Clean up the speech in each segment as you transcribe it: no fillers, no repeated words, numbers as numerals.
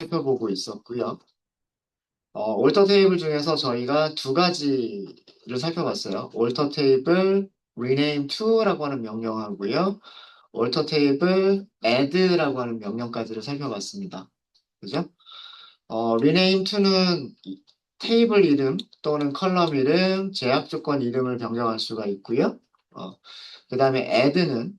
살펴보고 있었고요. 올터 테이블 중에서 저희가 두 가지를 살펴봤어요. 올터 테이블 rename to라고 하는 명령하고요. 올터 테이블 add라고 하는 명령까지를 살펴봤습니다. 그죠? rename to는 테이블 이름 또는 컬럼 이름, 제약 조건 이름을 변경할 수가 있고요. 그 다음에 add는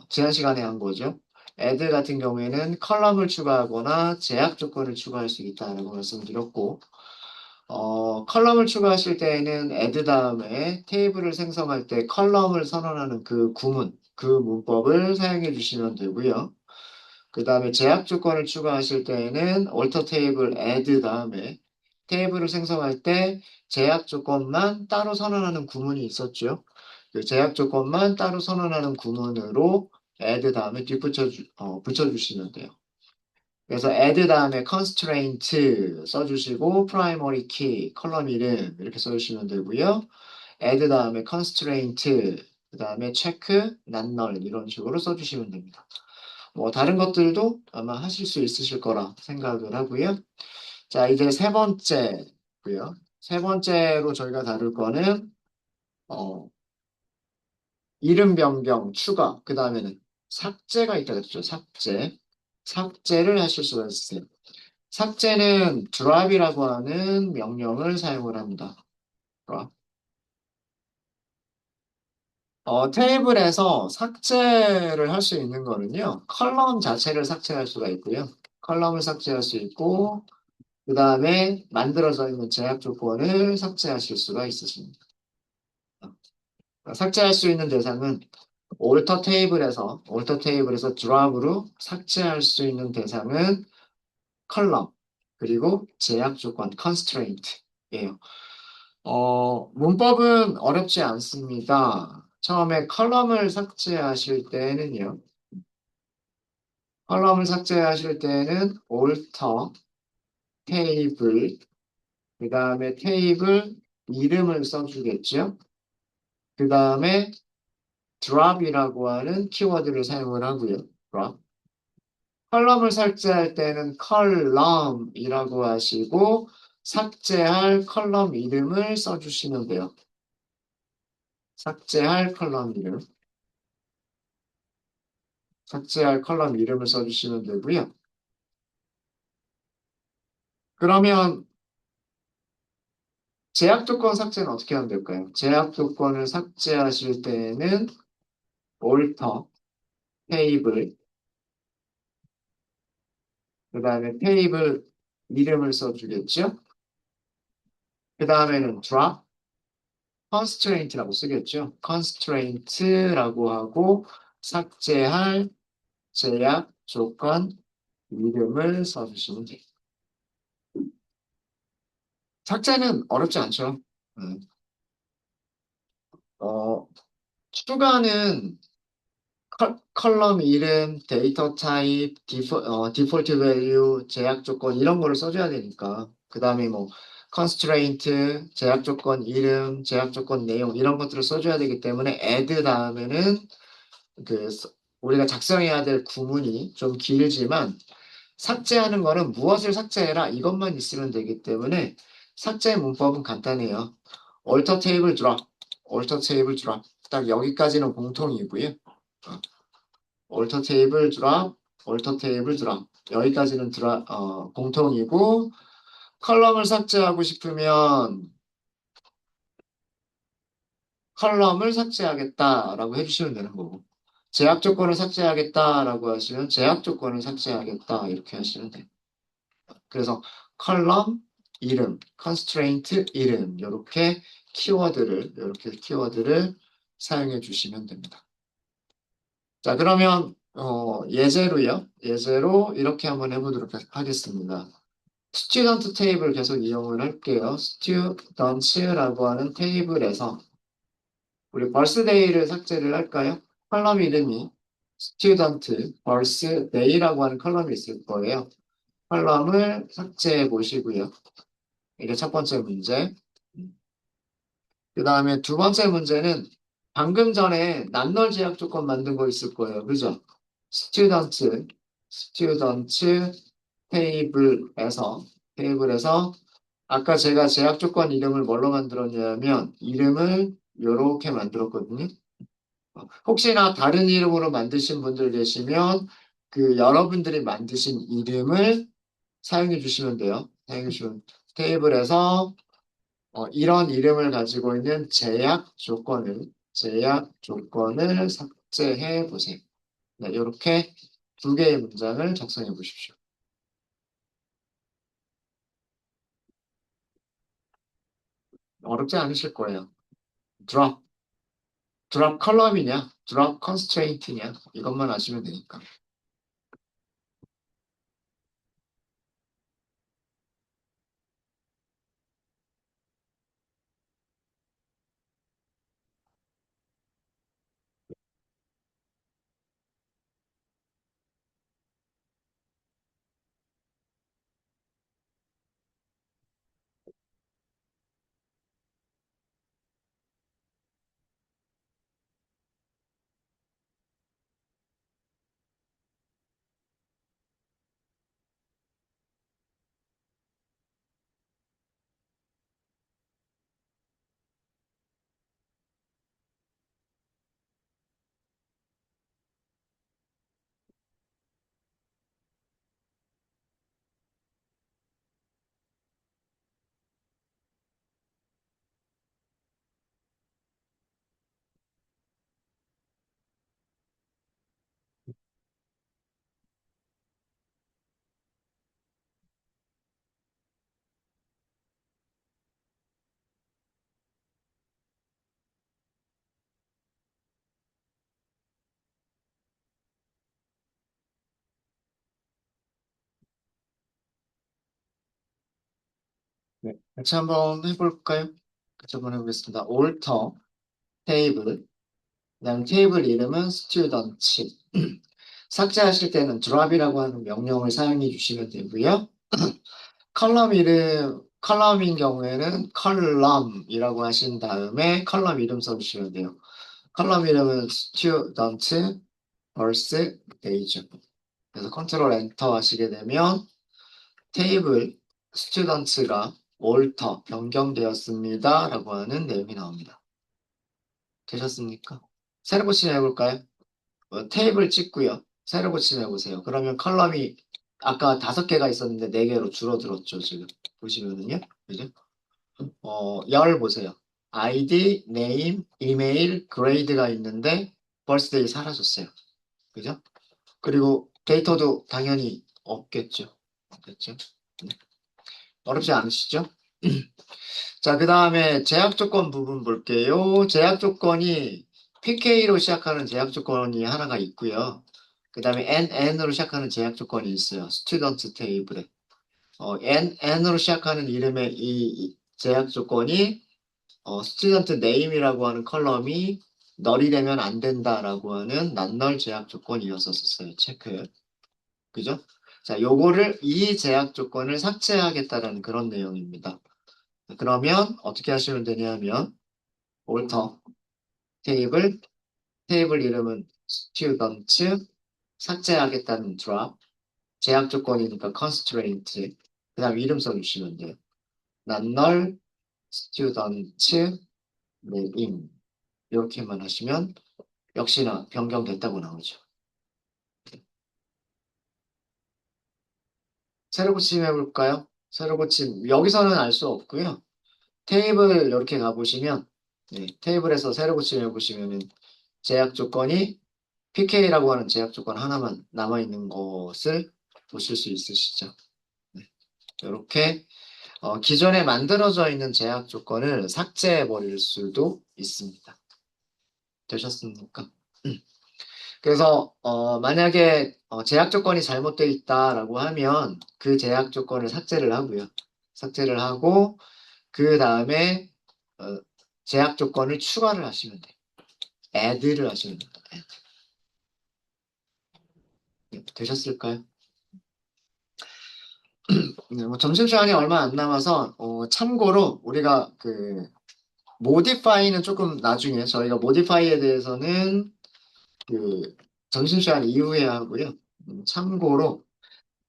지난 시간에 한 거죠. add 같은 경우에는 컬럼을 추가하거나 제약 조건을 추가할 수 있다라고 말씀드렸고, 컬럼을 추가하실 때에는 add 다음에 테이블을 생성할 때 컬럼을 선언하는 그 구문, 그 문법을 사용해 주시면 되고요. 그 다음에 제약 조건을 추가하실 때에는 alter table add 다음에 테이블을 생성할 때 제약 조건만 따로 선언하는 구문이 있었죠. 그 제약 조건만 따로 선언하는 구문으로 add 다음에 붙여주시면 돼요. 그래서 add 다음에 constraint 써주시고 primary key, 컬럼 이름 이렇게 써주시면 되고요. add 다음에 constraint, 그 다음에 check, not null 이런 식으로 써주시면 됩니다. 뭐 다른 것들도 아마 하실 수 있으실 거라 생각을 하고요. 자, 이제 세 번째고요. 세 번째로 저희가 다룰 거는 어, 이름 변경, 추가, 그 다음에는 삭제가 있다 그랬죠. 삭제. 삭제를 하실 수가 있어요. 삭제는 drop이라고 하는 명령을 사용을 합니다. drop. 테이블에서 삭제를 할 수 있는 거는요. 컬럼 자체를 삭제할 수가 있고요. 컬럼을 삭제할 수 있고, 그 다음에 만들어져 있는 제약 조건을 삭제하실 수가 있으십니다. 삭제할 수 있는 대상은 올터 테이블에서 드랍으로 삭제할 수 있는 대상은 컬럼, 그리고 제약 조건, constraint예요. 문법은 어렵지 않습니다. 처음에 컬럼을 삭제하실 때는 alter 테이블, 그 다음에 테이블 이름을 써주겠죠. 그 다음에 drop이라고 하는 키워드를 사용을 하고요. drop. 컬럼을 삭제할 때는 컬럼이라고 하시고 삭제할 컬럼 이름을 써주시면 돼요. 삭제할 컬럼 이름. 삭제할 컬럼 이름을 써주시면 되고요. 그러면 제약 조건 삭제는 어떻게 하면 될까요? 제약 조건을 삭제하실 때는 alter 테이블, 그 다음에 테이블 이름을 써주겠죠? 그 다음에는 drop, constraint라고 쓰겠죠? constraint라고 하고 삭제할 제약 조건 이름을 써주시면 돼요. 삭제는 어렵지 않죠? 음, 어, 추가는 컬럼 이름, 데이터 타입, 디폴트 밸류, 제약 조건 이런 거를 써줘야 되니까. 그 다음에 뭐 constraint, 제약 조건 이름, 제약 조건 내용 이런 것들을 써줘야 되기 때문에 add 다음에는 그 우리가 작성해야 될 구문이 좀 길지만 삭제하는 거는 무엇을 삭제해라 이것만 있으면 되기 때문에 삭제 문법은 간단해요. alter table drop, alter table drop 딱 여기까지는 공통이고요. alter table drop, alter table drop 여기까지는 공통이고 컬럼을 삭제하고 싶으면 컬럼을 삭제하겠다라고 해주시면 되는 거고 제약 조건을 삭제하겠다라고 하시면 제약 조건을 삭제하겠다 이렇게 하시면 돼요. 그래서 컬럼 이름, constraint 이름 이렇게 키워드를 사용해 주시면 됩니다. 자, 그러면 예제로 이렇게 한번 해보도록 하겠습니다. 스튜던트 테이블 계속 이용을 할게요. 스튜던츠라고 하는 테이블에서 우리 birthday를 삭제를 할까요? 컬럼 이름이 스튜던트 birthday라고 하는 컬럼이 있을 거예요. 컬럼을 삭제해 보시고요. 이게 첫 번째 문제. 그 다음에 두 번째 문제는 방금 전에 난널 제약 조건 만든 거 있을 거예요. 그죠? 스튜던트 테이블에서 테이블에서 아까 제가 제약 조건 이름을 뭘로 만들었냐면 이름을 이렇게 만들었거든요. 혹시나 다른 이름으로 만드신 분들 계시면 그 여러분들이 만드신 이름을 사용해 주시면 돼요. 사용해 주시면 테이블에서 이런 이름을 가지고 있는 제약 조건을 삭제해 보세요. 네, 이렇게 두 개의 문장을 작성해 보십시오. 어렵지 않으실 거예요. drop, drop 컬럼이냐, drop constraint냐 이것만 아시면 되니까. 네, 같이 한번 해볼까요? 같이 한번 해보겠습니다. alter 테이블, 그다음 테이블 이름은 student. 삭제하실 때는 drop이라고 하는 명령을 사용해 주시면 되고요. 컬럼인 경우에는 컬럼이라고 하신 다음에 컬럼 이름 써주시면 돼요. 컬럼 이름은 student vs page. 그래서 컨트롤 엔터 하시게 되면 테이블 스튜던트가 alter 변경되었습니다 라고 하는 내용이 나옵니다. 되셨습니까? 새로 고침 해볼까요? 테이블 찍고요. 새로 고침 해보세요. 그러면 컬럼이 아까 5개가 있었는데 4개로 줄어들었죠, 지금. 보시면은요. 그죠? 열 보세요. 아이디, 네임, 이메일, 그레이드가 있는데 birthday 사라졌어요. 그죠? 그리고 데이터도 당연히 없겠죠. 없겠죠? 네. 어렵지 않으시죠? 자, 그 다음에 제약 조건 부분 볼게요. 제약 조건이 PK로 시작하는 제약 조건이 하나가 있고요. 그 다음에 NN으로 시작하는 제약 조건이 있어요. 스튜던트 테이블에. NN으로 시작하는 이름의 이 제약 조건이 스튜던트 네임이라고 하는 컬럼이 널이 되면 안 된다라고 하는 난널 제약 조건이었었어요. 체크. 그죠? 자, 이 제약 조건을 삭제하겠다라는 그런 내용입니다. 그러면 어떻게 하시면 되냐면 alter 테이블 이름은 student 삭제하겠다는 drop 제약 조건이니까 constraint 그다음 이름 써주시면 돼요. 난널 student name 이렇게만 하시면 역시나 변경됐다고 나오죠. 새로 고침 해볼까요? 새로 고침 여기서는 알 수 없고요. 테이블 이렇게 가보시면 네, 테이블에서 새로 고침 해보시면은 제약 조건이 PK라고 하는 제약 조건 하나만 남아있는 것을 보실 수 있으시죠. 네, 이렇게 기존에 만들어져 있는 제약 조건을 삭제해 버릴 수도 있습니다. 되셨습니까? 그래서 만약에 제약 조건이 잘못되어 있다라고 하면 그 제약 조건을 삭제를 하고요. 삭제를 하고 그 다음에 어, 제약 조건을 추가를 하시면 돼요. add를 하시면 됩니다. 네, 되셨을까요? 네, 뭐 점심시간이 얼마 안 남아서 참고로 우리가 그 모디파이는 조금 나중에 저희가 모디파이에 대해서는 그 점심시간 이후에 하고요. 참고로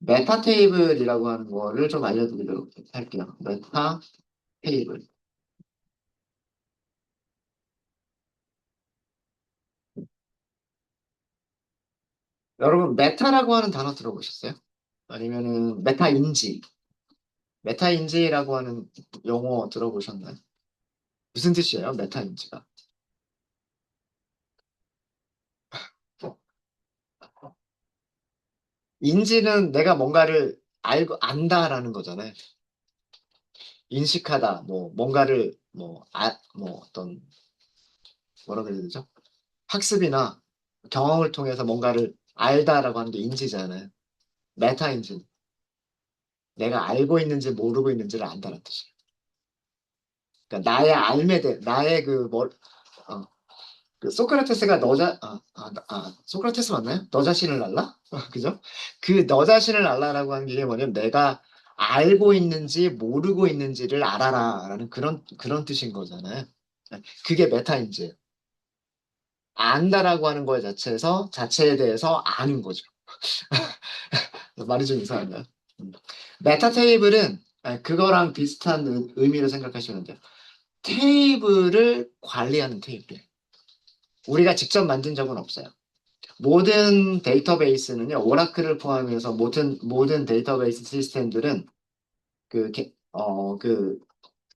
메타 테이블이라고 하는 거를 좀 알려드리도록 할게요. 메타 테이블. 여러분, 메타라고 하는 단어 들어보셨어요? 아니면은 메타인지, 메타인지라고 하는 용어 들어보셨나요? 무슨 뜻이에요? 메타인지가. 인지는 내가 뭔가를 알고 안다라는 거잖아요. 인식하다, 뭐 뭔가를 뭐 어떤 뭐라 그래야 되죠? 학습이나 경험을 통해서 뭔가를 알다라고 하는 게 인지잖아요. 메타인지는 내가 알고 있는지 모르고 있는지를 안다는 뜻이에요. 그러니까 나의 알매 대 나의 어, 그 소크라테스가 소크라테스 맞나요? 너 자신을 알라? 그죠? 그 너 자신을 알라라고 하는 게 뭐냐면 내가 알고 있는지 모르고 있는지를 알아라라는 그런 뜻인 거잖아요. 그게 메타인지예요. 안다라고 하는 거 자체에 대해서 아는 거죠. 말이 좀 이상한가요? 음. 메타 테이블은 그거랑 비슷한 의미로 생각하시면 돼요. 테이블을 관리하는 테이블. 우리가 직접 만든 적은 없어요. 모든 데이터베이스는요, 오라클을 포함해서 모든 데이터베이스 시스템들은 그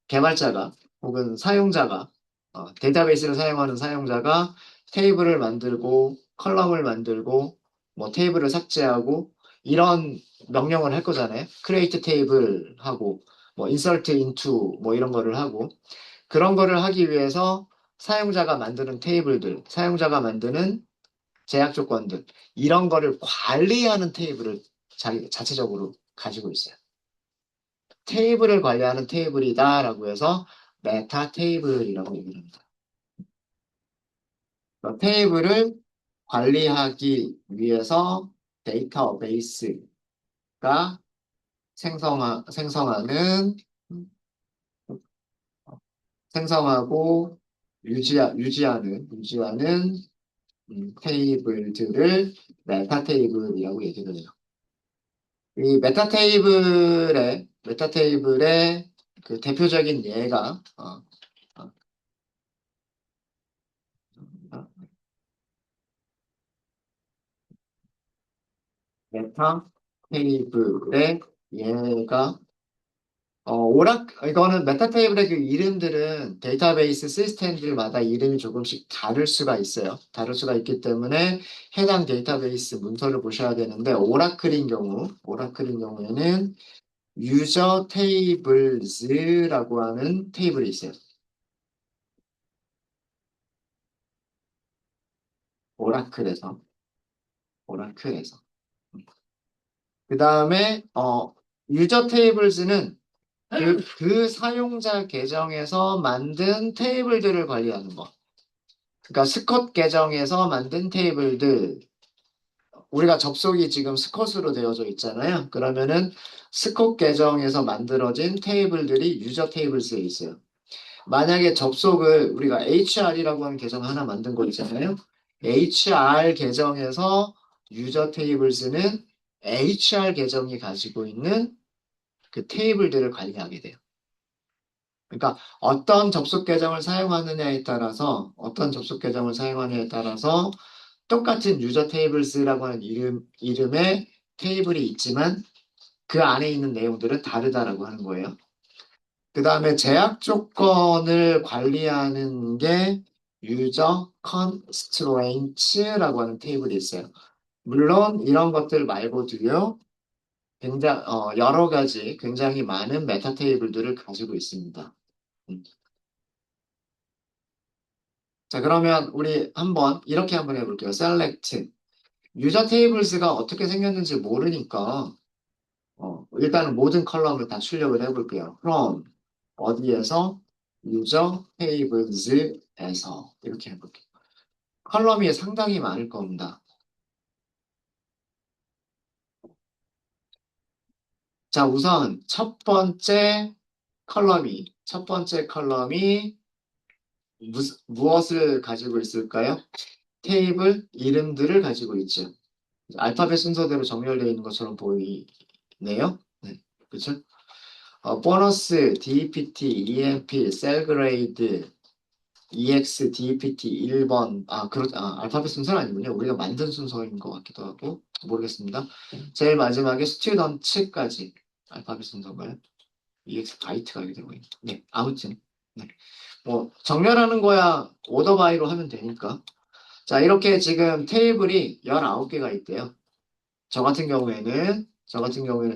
개발자가 혹은 사용자가 데이터베이스를 사용하는 사용자가 테이블을 만들고 컬럼을 만들고 뭐 테이블을 삭제하고 이런 명령을 할 거잖아요. create table 하고 뭐 insert into 뭐 이런 거를 하고 그런 거를 하기 위해서 사용자가 만드는 테이블들, 사용자가 만드는 제약 조건들 이런 거를 관리하는 테이블을 자체적으로 가지고 있어요. 테이블을 관리하는 테이블이다라고 해서 메타 테이블이라고 얘기를 합니다. 테이블을 관리하기 위해서 데이터베이스가 생성하는 생성하고 유지하는 테이블들을 메타 테이블이라고 얘기를 해요. 이 메타 테이블의 그 대표적인 예가 어, 어, 메타 테이블의 예가 이거는 메타 테이블의 그 이름들은 데이터베이스 시스템들마다 이름이 조금씩 다를 수가 있어요. 다를 수가 있기 때문에 해당 데이터베이스 문서를 보셔야 되는데 오라클인 경우에는 유저 테이블즈라고 하는 테이블이 있어요. 오라클에서 오라클에서 그 다음에 유저 테이블즈는 그 사용자 계정에서 만든 테이블들을 관리하는 거. 그러니까 스컷 계정에서 만든 테이블들. 우리가 접속이 지금 스컷으로 되어져 있잖아요. 그러면은 스컷 계정에서 만들어진 테이블들이 유저 테이블스에 있어요. 만약에 접속을 우리가 HR이라고 하는 계정 하나 만든 거 있잖아요. HR 계정에서 유저 테이블스는 HR 계정이 가지고 있는 그 테이블들을 관리하게 돼요. 그러니까 어떤 접속 계정을 사용하느냐에 따라서 똑같은 유저 테이블스라고 하는 이름의 테이블이 있지만 그 안에 있는 내용들은 다르다라고 하는 거예요. 그 다음에 제약 조건을 관리하는 게 유저 컨스트레인츠라고 하는 테이블이 있어요. 물론 이런 것들 말고도요. 여러 가지 굉장히 많은 메타 테이블들을 가지고 있습니다. 음. 자, 그러면 우리 이렇게 한번 해볼게요. select. 유저 테이블스가 어떻게 생겼는지 모르니까, 일단은 모든 컬럼을 다 출력을 해볼게요. from, 어디에서? 유저 테이블즈에서. 이렇게 해볼게요. 컬럼이 상당히 많을 겁니다. 자, 우선 첫 번째 컬럼이 무엇을 가지고 있을까요? 테이블 이름들을 가지고 있죠. 알파벳 순서대로 정렬되어 있는 것처럼 보이네요. 네, 그렇죠? 보너스, DPT, EMP, 셀그레이드, EX, DPT 1번. 알파벳 순서는 아니군요. 우리가 만든 순서인 것 같기도 하고 모르겠습니다. 제일 마지막에 스튜던츠까지 알파벳 순서인가요? EX 바이트가 이렇게 되고 있네. 네, 아무튼 네. 뭐 정렬하는 거야 오더 바이로 하면 되니까. 자, 이렇게 지금 테이블이 19개가 있대요. 저 같은 경우에는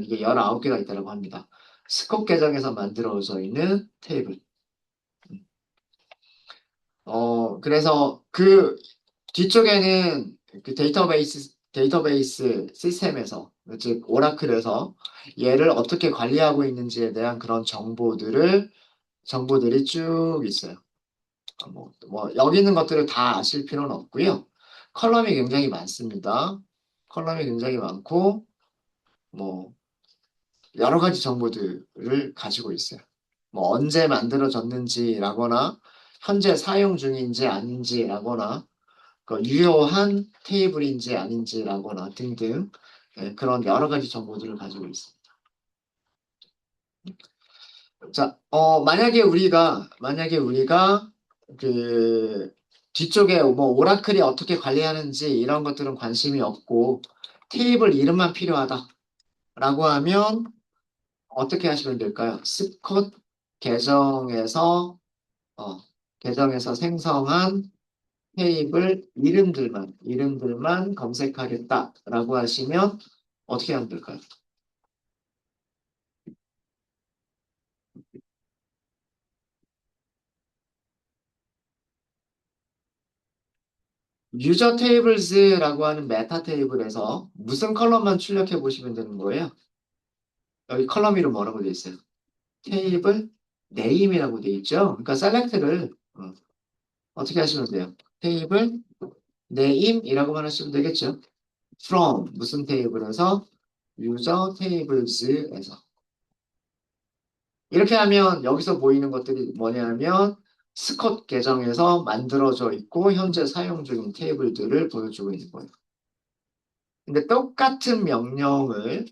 이게 19개가 있다고 합니다. 스콥 계정에서 만들어져 있는 테이블. 그래서 그 뒤쪽에는 그 데이터베이스 시스템에서, 즉, 오라클에서 얘를 어떻게 관리하고 있는지에 대한 그런 정보들이 쭉 있어요. 여기 있는 것들을 다 아실 필요는 없고요. 컬럼이 굉장히 많습니다. 컬럼이 굉장히 많고, 뭐, 여러 가지 정보들을 가지고 있어요. 뭐, 언제 만들어졌는지라거나, 현재 사용 중인지 아닌지라거나, 유효한 테이블인지 아닌지라거나 등등, 그런 여러 가지 정보들을 가지고 있습니다. 자, 만약에 우리가 그 뒤쪽에 뭐 오라클이 어떻게 관리하는지 이런 것들은 관심이 없고 테이블 이름만 필요하다라고 하면 어떻게 하시면 될까요? 스콧 계정에서 어, 계정에서 생성한 테이블 이름들만 검색하겠다라고 하시면 어떻게 하면 될까요? 유저 테이블즈라고 하는 메타 테이블에서 무슨 컬럼만 출력해 보시면 되는 거예요. 여기 컬럼 이름 뭐라고 되어 있어요? 테이블 네임이라고 되어 있죠. 그러니까 셀렉트를 어떻게 하시면 돼요? 테이블 네임이라고만 하시면 되겠죠. from 무슨 테이블에서 유저 테이블즈에서 이렇게 하면 여기서 보이는 것들이 뭐냐면 스콧 계정에서 만들어져 있고 현재 사용 중인 테이블들을 보여주고 있는 거예요. 근데 똑같은 명령을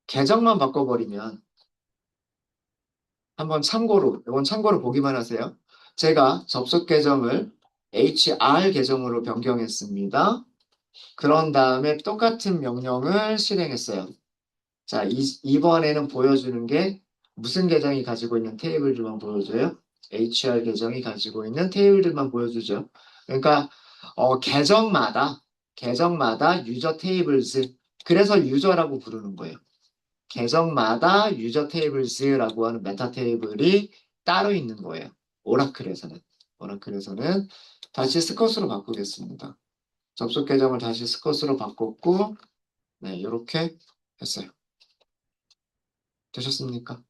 계정만 바꿔버리면 이건 참고로 보기만 하세요. 제가 접속 계정을 HR 계정으로 변경했습니다. 그런 다음에 똑같은 명령을 실행했어요. 자, 이번에는 보여주는 게 무슨 계정이 가지고 있는 테이블들만 보여줘요? HR 계정이 가지고 있는 테이블들만 보여주죠. 그러니까 계정마다 유저 테이블즈 그래서 유저라고 부르는 거예요. 계정마다 유저 테이블즈라고 하는 메타 테이블이 따로 있는 거예요. 오라클에서는. 오라클에서는 다시 스컷으로 바꾸겠습니다. 접속 계정을 다시 스컷으로 바꿨고, 네, 이렇게 했어요. 되셨습니까?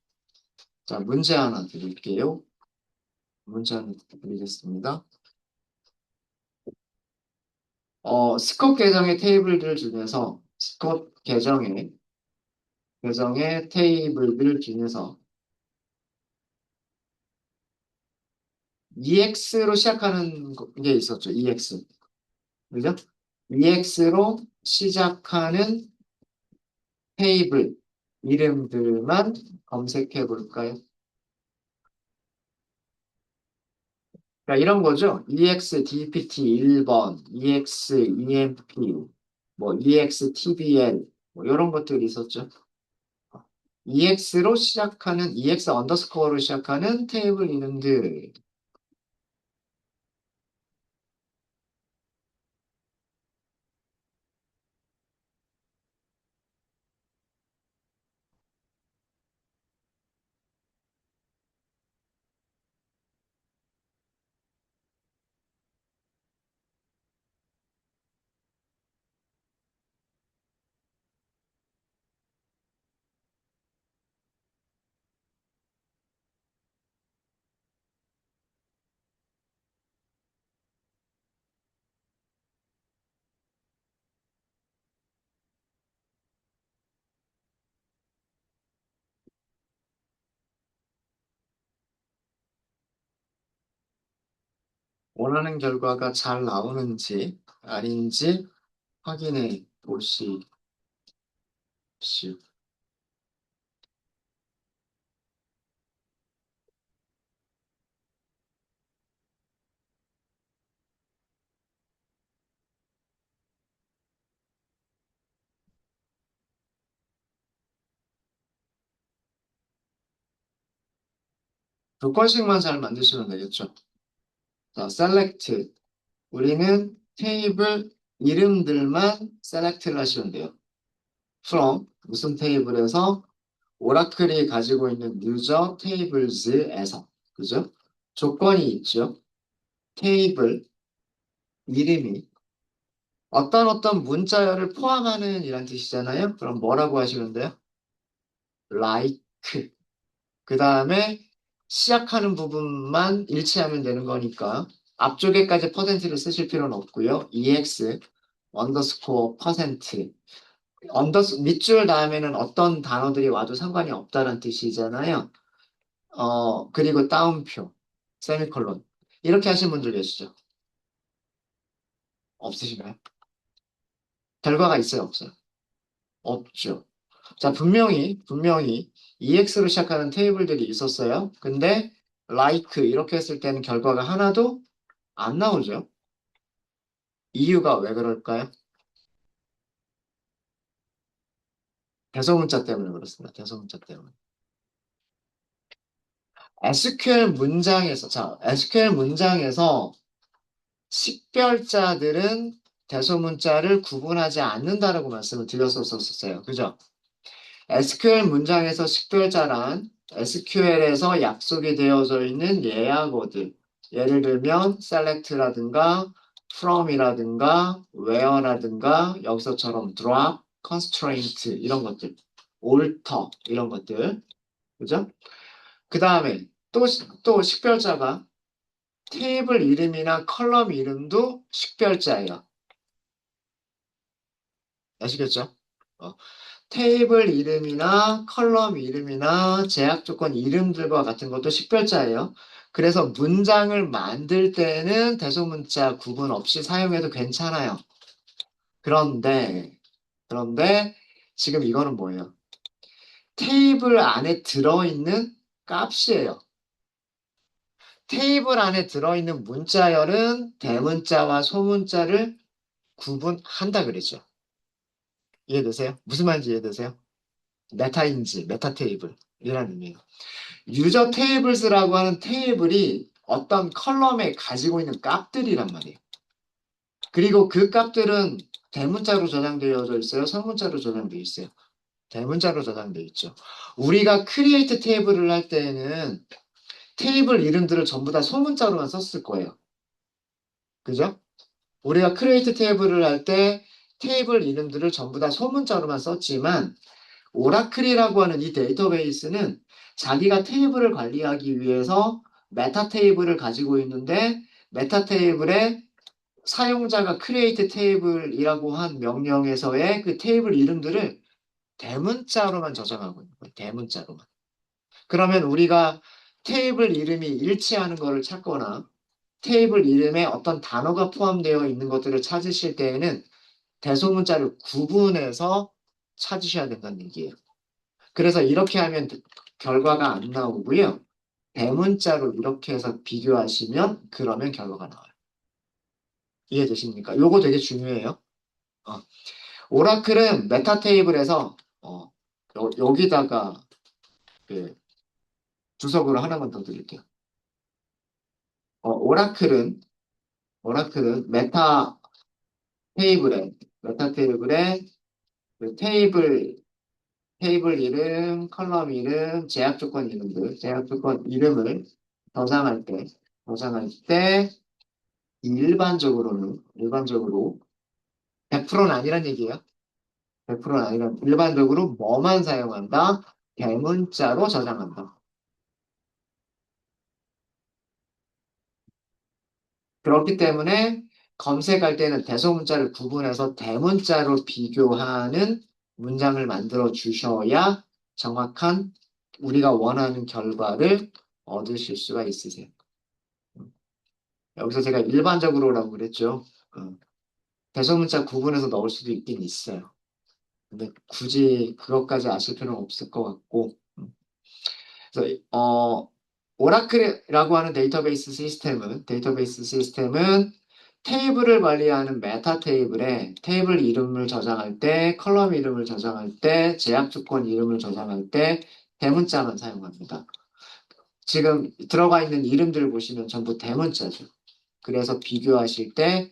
자, 문제 하나 드릴게요. 문제 하나 드리겠습니다. 스컷 계정의 테이블들 중에서, 스컷 계정의 테이블들 중에서 EX로 시작하는 게 있었죠. EX. 그죠? EX로 시작하는 테이블 이름들만 검색해 볼까요? 그러니까 이런 거죠. EX DPT 1번, EX EMP, 뭐 EX TBL, 뭐 이런 것들이 있었죠. EX 언더스코어로 시작하는 테이블 이름들. 원하는 결과가 잘 나오는지 아닌지 확인해 보시오. 두 건씩만 잘 만드시면 되겠죠. 자, select. 우리는 테이블 이름들만 select를 하시면 돼요. from 무슨 테이블에서 오라클이 가지고 있는 유저 테이블즈에서 그죠? 조건이 있죠. 테이블 이름이 어떤 문자열을 포함하는 이란 뜻이잖아요. 그럼 뭐라고 하시면 돼요? like. 그 다음에 시작하는 부분만 일치하면 되는 거니까 앞쪽에까지 퍼센트를 쓰실 필요는 없고요. ex 언더스코어 퍼센트 밑줄 다음에는 어떤 단어들이 와도 상관이 없다는 뜻이잖아요. 그리고 따옴표, 세미콜론. 이렇게 하신 분들 계시죠? 없으신가요? 결과가 있어요, 없어요? 없죠. 자, 분명히 EX로 시작하는 테이블들이 있었어요. 근데 like 이렇게 했을 때는 결과가 하나도 안 나오죠. 이유가 왜 그럴까요? 대소문자 때문에 그렇습니다. 대소문자 때문에. SQL 문장에서 식별자들은 대소문자를 구분하지 않는다라고 말씀을 드렸었어요. 그죠? SQL 문장에서 식별자란 SQL에서 약속이 되어져 있는 예약어들. 예를 들면 select라든가 from이라든가 where라든가 여기서처럼 drop, constraint 이런 것들. alter 이런 것들. 그죠? 그 다음에 또 식별자가 테이블 이름이나 컬럼 이름도 식별자예요. 아시겠죠? 어, 테이블 이름이나 컬럼 이름이나 제약 조건 이름들과 같은 것도 식별자예요. 그래서 문장을 만들 때는 대소문자 구분 없이 사용해도 괜찮아요. 그런데, 그런데 지금 이거는 뭐예요? 테이블 안에 들어있는 값이에요. 테이블 안에 들어있는 문자열은 대문자와 소문자를 구분한다 그러죠. 이해되세요? 무슨 말인지 이해되세요? 메타 테이블이라는 의미예요. 유저 테이블스라고 하는 테이블이 어떤 컬럼에 가지고 있는 값들이란 말이에요. 그리고 그 값들은 대문자로 저장되어져 있어요. 소문자로 저장되어 있어요. 대문자로 저장되어 있죠. 우리가 크리에이트 테이블을 할 때에는 테이블 이름들을 전부 다 소문자로만 썼을 거예요. 그죠? 우리가 크리에이트 테이블을 할 때 테이블 이름들을 전부 다 소문자로만 썼지만 오라클이라고 하는 이 데이터베이스는 자기가 테이블을 관리하기 위해서 메타 테이블을 가지고 있는데 메타 테이블에 사용자가 create table이라고 한 명령에서의 그 테이블 이름들을 대문자로만 저장하고 있는 거예요. 대문자로만. 그러면 우리가 테이블 이름이 일치하는 것을 찾거나 테이블 이름에 어떤 단어가 포함되어 있는 것들을 찾으실 때에는 대소문자를 구분해서 찾으셔야 된다는 얘기예요. 그래서 이렇게 하면 결과가 안 나오고요. 대문자로 이렇게 해서 비교하시면 그러면 결과가 나와요. 이해되십니까? 요거 되게 중요해요. 어. 오라클은 메타 테이블에서 여기다가 그 주석으로 하나만 더 드릴게요. 오라클은 메타 테이블에 그 테이블 이름, 컬럼 이름, 제약 조건 이름들, 제약 조건 이름을 저장할 때, 저장할 때 일반적으로 100%는 아니란 얘기예요. 100%는 아니라 일반적으로 뭐만 사용한다? 대문자로 저장한다. 그렇기 때문에 검색할 때는 대소문자를 구분해서 대문자로 비교하는 문장을 만들어 주셔야 정확한 우리가 원하는 결과를 얻으실 수가 있으세요. 여기서 제가 일반적으로라고 그랬죠. 어. 대소문자 구분해서 넣을 수도 있긴 있어요. 근데 굳이 그것까지 아실 필요는 없을 것 같고. 그래서 오라클이라고 하는 데이터베이스 시스템은 테이블을 관리하는 메타 테이블에 테이블 이름을 저장할 때, 컬럼 이름을 저장할 때, 제약 조건 이름을 저장할 때 대문자만 사용합니다. 지금 들어가 있는 이름들을 보시면 전부 대문자죠. 그래서 비교하실 때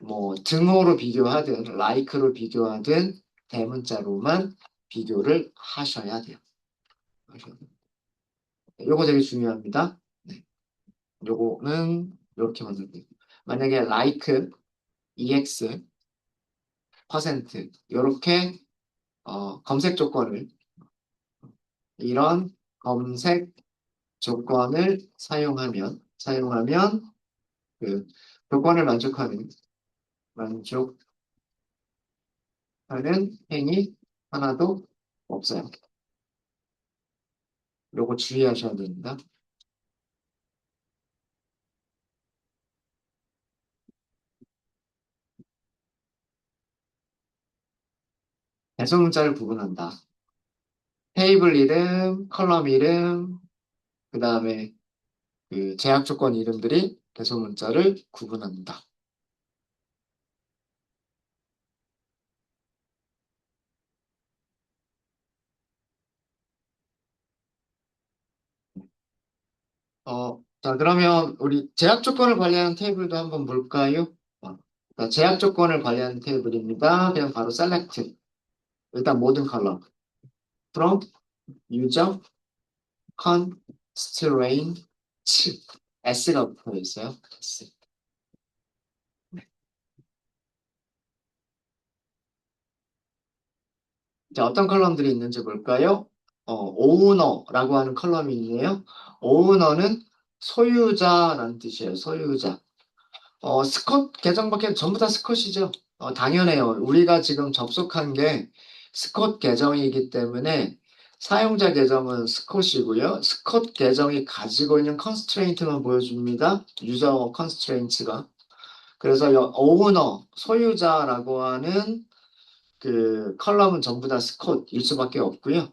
뭐 등호로 비교하든 like로 비교하든 대문자로만 비교를 하셔야 돼요. 요거 되게 중요합니다. 네. 요거는 이렇게 만들게요. 만약에 like, ex, 퍼센트 이렇게 검색 조건을 이런 검색 조건을 사용하면 그 조건을 만족하는 행위 하나도 없어요. 요거 주의하셔야 됩니다. 대소문자를 구분한다. 테이블 이름, 컬럼 이름, 그 다음에 그 제약 조건 이름들이 대소문자를 구분한다. 자, 그러면 우리 제약 조건을 관리하는 테이블도 한번 볼까요? 자, 제약 조건을 관리하는 테이블입니다. 그냥 바로 select. 일단 모든 컬럼. from, user, constraint, s가 붙어 있어요. S. 자, 어떤 컬럼들이 있는지 볼까요? owner라고 하는 컬럼이 있네요. owner는 소유자라는 뜻이에요. 소유자. 스컷 계정밖에 전부 다 스컷이죠. 당연해요. 우리가 지금 접속한 게 스컷 계정이기 때문에 사용자 계정은 스컷이고요. 스컷 계정이 가지고 있는 컨스트레인트만 보여줍니다. 유저 컨스트레인트가. 그래서 오너, 소유자라고 하는 그 컬럼은 전부 다 스컷일 수밖에 없고요.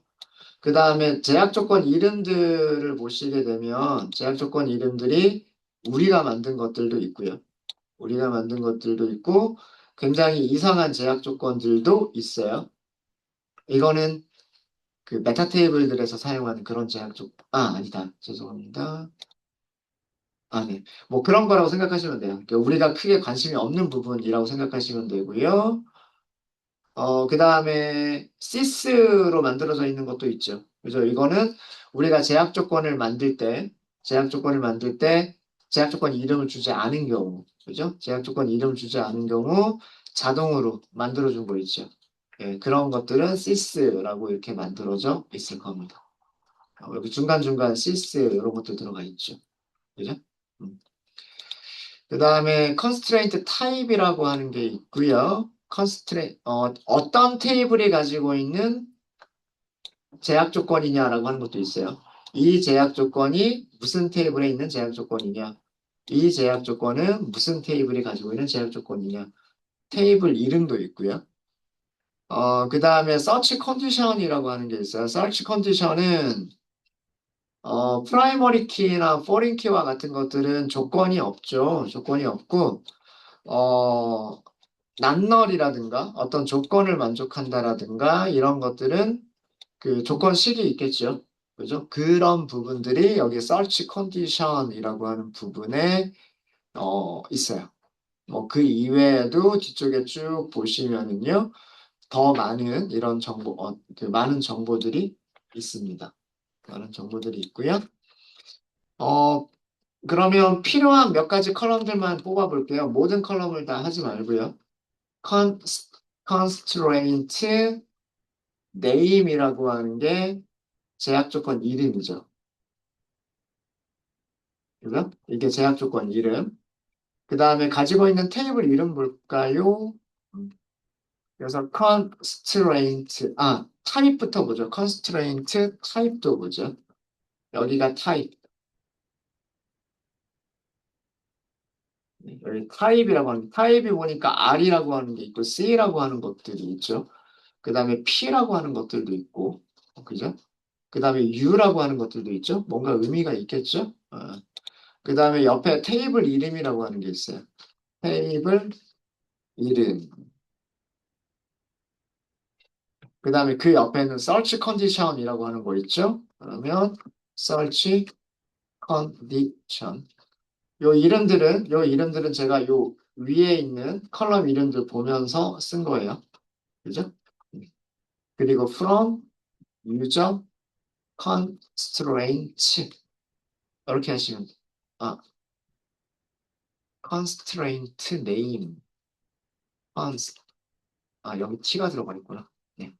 그 다음에 제약 조건 이름들을 보시게 되면 제약 조건 이름들이 우리가 만든 것들도 있고요. 우리가 만든 것들도 있고 굉장히 이상한 제약 조건들도 있어요. 이거는 그 메타 테이블들에서 사용하는 그런 제약 조건. 아니다. 죄송합니다. 네. 뭐 그런 거라고 생각하시면 돼요. 그러니까 우리가 크게 관심이 없는 부분이라고 생각하시면 되고요. 그 다음에 시스로 만들어져 있는 것도 있죠. 그죠? 이거는 우리가 제약 조건을 만들 때, 제약 조건 이름을 주지 않은 경우, 그죠? 제약 조건 이름을 주지 않은 경우 자동으로 만들어준 거 있죠. 예, 그런 것들은 시스라고 이렇게 만들어져 있을 겁니다. 여기 중간중간 시스 이런 것도 들어가 있죠. 그죠? 음. 그 다음에 constraint type이라고 하는 게 있고요. 어떤 테이블이 가지고 있는 제약 조건이냐라고 하는 것도 있어요. 이 제약 조건이 무슨 테이블에 있는 제약 조건이냐? 이 제약 조건은 무슨 테이블이 가지고 있는 제약 조건이냐? 테이블 이름도 있고요. 그 다음에 search condition이라고 하는 게 있어요. search condition은 프라이머리 키나 포린 키와 같은 것들은 조건이 없죠. 조건이 없고 어, 난널이라든가 어떤 조건을 만족한다라든가 이런 것들은 그 조건식이 있겠죠. 그죠? 그런 부분들이 여기 search condition이라고 하는 부분에 있어요. 뭐 그 이외에도 뒤쪽에 쭉 보시면은요. 더 많은 이런 그 많은 정보들이 있습니다. 많은 정보들이 있고요. 어, 그러면 필요한 몇 가지 컬럼들만 뽑아볼게요. 모든 컬럼을 다 하지 말고요. con, constraint name이라고 하는 게 제약 조건 이름이죠. 그죠? 이게 제약 조건 이름. 그 다음에 가지고 있는 테이블 이름 볼까요? 음, 그래서 타입부터 보죠. constraint 타입도 보죠. 여기가 타입. 네, 여기 타입이라고 하는, 타입이 보니까 R이라고 하는 게 있고, C라고 하는 것들이 있죠. 그 다음에 P라고 하는 것들도 있고, 그죠? 그 다음에 U라고 하는 것들도 있죠. 뭔가 의미가 있겠죠? 그 다음에 옆에 테이블 이름이라고 하는 게 있어요. 테이블 이름. 그 다음에 그 옆에는 search condition이라고 하는 거 있죠? 그러면 search condition. 요 이름들은 제가 요 위에 있는 컬럼 이름들 보면서 쓴 거예요. 그죠? 그리고 from user constraint 이렇게 하시면 돼요. constraint name. cons, 여기 t가 들어가 있구나. 네.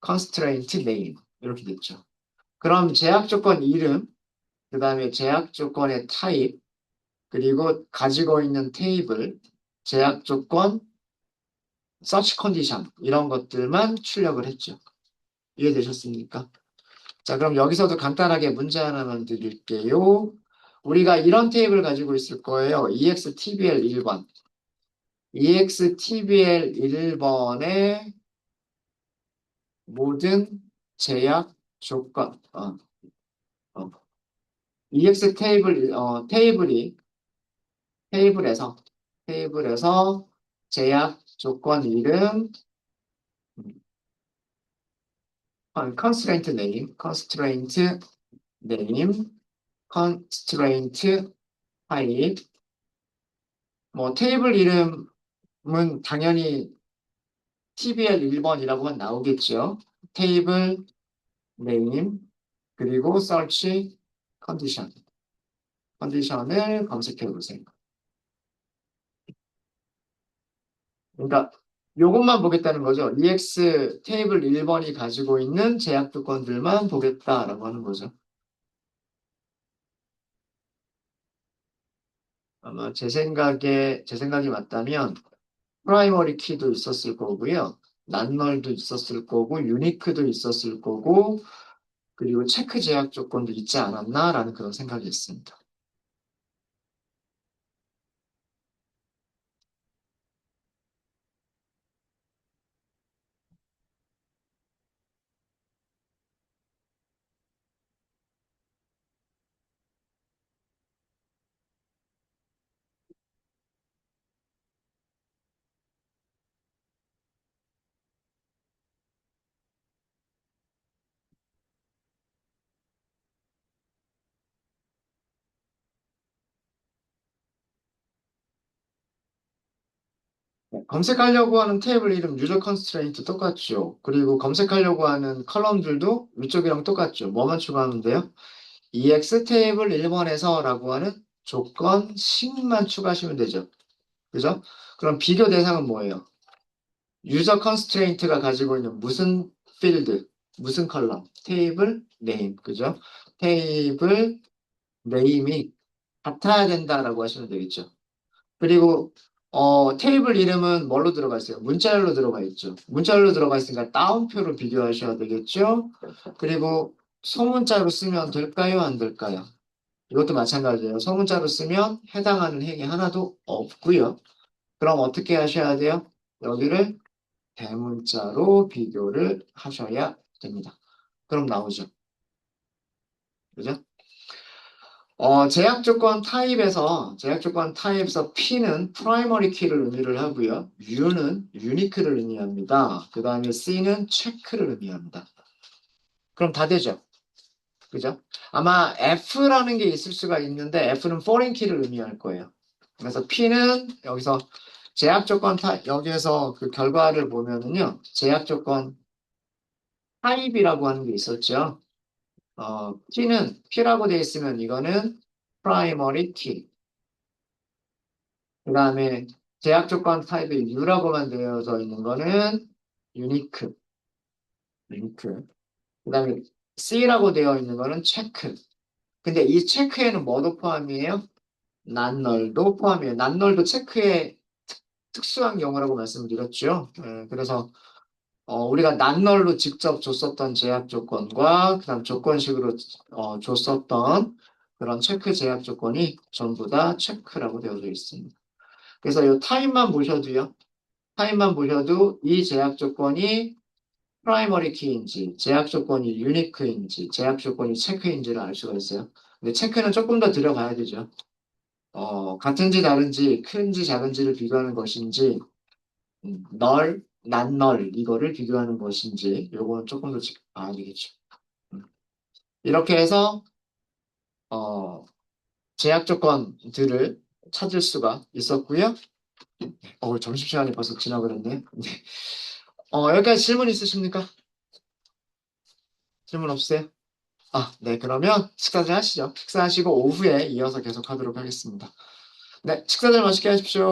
constraint name 이렇게 됐죠. 그럼 제약 조건 이름, 그 다음에 제약 조건의 타입, 그리고 가지고 있는 테이블, 제약 조건, search condition 이런 것들만 출력을 했죠. 이해되셨습니까? 자, 그럼 여기서도 간단하게 문제 하나만 드릴게요. 우리가 이런 테이블 가지고 있을 거예요. EXTBL 1번. EXTBL 1번의 모든 제약 조건. 어. EX 테이블에서, 테이블에서 제약 조건 이름, constraint name, constraint type, 뭐 테이블 이름은 당연히 TBL 1번이라고만 나오겠죠. 테이블 name, 그리고 search condition, 컨디션을 검색해 보세요. 그러니까 요것만 보겠다는 거죠. EX 테이블 1번이 가지고 있는 제약 조건들만 보겠다라고 하는 거죠. 아마 제 생각이 맞다면 프라이머리 키도 있었을 거고요. 난널도 있었을 거고, 유니크도 있었을 거고, 그리고 체크 제약 조건도 있지 않았나라는 그런 생각이 있습니다. 검색하려고 하는 테이블 이름 유저 컨스트레인트 똑같죠. 그리고 검색하려고 하는 컬럼들도 위쪽이랑 똑같죠. 뭐만 추가하면 돼요? EX 테이블 1번에서라고 하는 조건식만 추가하시면 되죠. 그죠? 그럼 비교 대상은 뭐예요? 유저 컨스트레인트가 가지고 있는 무슨 필드, 무슨 컬럼, 테이블 네임, 그죠? 테이블 네임이 같아야 된다라고 하시면 되겠죠. 그리고 테이블 이름은 뭘로 들어가 있어요? 문자열로 들어가 있죠. 문자열로 들어가 있으니까 따옴표로 비교하셔야 되겠죠. 그리고 소문자로 쓰면 될까요? 안 될까요? 이것도 마찬가지예요. 소문자로 쓰면 해당하는 행위 하나도 없고요. 그럼 어떻게 하셔야 돼요? 여기를 대문자로 비교를 하셔야 됩니다. 그럼 나오죠. 그죠? 제약 조건 타입에서 P는 프라이머리 키를 의미를 하고요. U는 유니크를 의미합니다. 그 다음에 C는 체크를 의미합니다. 그럼 다 되죠. 그죠? 아마 F라는 게 있을 수가 있는데 F는 foreign 키를 의미할 거예요. 그래서 P는 여기서 여기에서 그 결과를 보면은요. 제약 조건 타입이라고 하는 게 있었죠. P라고 되어 있으면 이거는 primary key. 그 다음에 제약 조건 타입이 U라고만 되어져 있는 거는 unique. unique. 그 다음에 C라고 되어 있는 거는 check. 근데 이 체크에는 뭐도 포함이에요? 난널도 포함이에요. 난널도 체크의 특수한 경우라고 말씀드렸죠. 그래서 우리가 난널로 직접 줬었던 제약 조건과 그다음 조건식으로 줬었던 그런 체크 제약 조건이 전부 다 체크라고 되어져 있습니다. 그래서 이 타임만 보셔도 이 제약 조건이 프라이머리 키인지, 제약 조건이 유니크인지, 제약 조건이 체크인지를 알 수가 있어요. 근데 체크는 조금 더 들어가야 되죠. 같은지 다른지, 큰지 작은지를 비교하는 것인지, 난 널, 이거를 비교하는 것인지, 요거는 조금 더 봐야 되겠죠. 음. 이렇게 해서, 어, 제약 조건들을 찾을 수가 있었고요. 점심시간이 벌써 지나버렸네. 네. 여기까지 질문 있으십니까? 질문 없으세요? 네, 그러면 식사들 하시죠. 식사하시고 오후에 이어서 계속 하도록 하겠습니다. 네, 식사들 맛있게 하십시오.